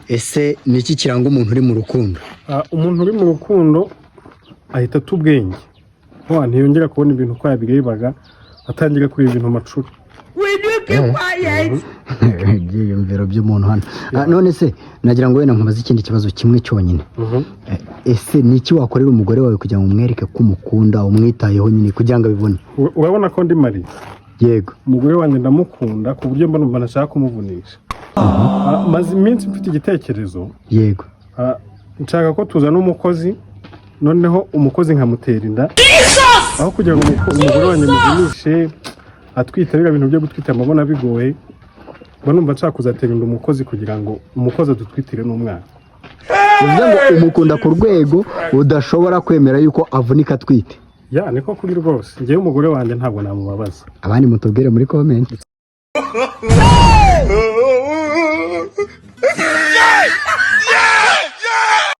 ese niki kiranga umuntu uri mu rukundo? Umuntu uri mu rukundo ahita atubwenge ntiyongera kubona ibintu ko yabirebaga atangira kureba ibintu macuru. Ibyiyumviro by'umuntu hano. None se nagira ngo wenda nkubaze ikindi kibazo kimwe cyonyine. Ese niki wakorera umugore wawe kugira ngo umwereke ko umukunda umwitayeho nyine kugira ngo abibone? Urabona ko ndi Marie? Yego. Umugore wanjye ndamukunda ku buryo mbona nashaka kumuvunisha. Maze iminsi mfite igitekerezo. Yego. Nshaka ko tuzana umukozi noneho umukozi nkamutera inda. Aho kugira ngo umugore wanjye muvunishe atwite biga ibintu byo gutwita amabona bigoye. Numva nshaka kuzatera inda umukozi kugira ngo umukozi adutwitire n'umwana. Uvuga ngo umukunda ku rwego udashobora kwemera yuko avunika atwite. Niko kuri rwose. Ngiye umugore wanjye ntabwo namubabaza. Abandi mutubwire muri comment.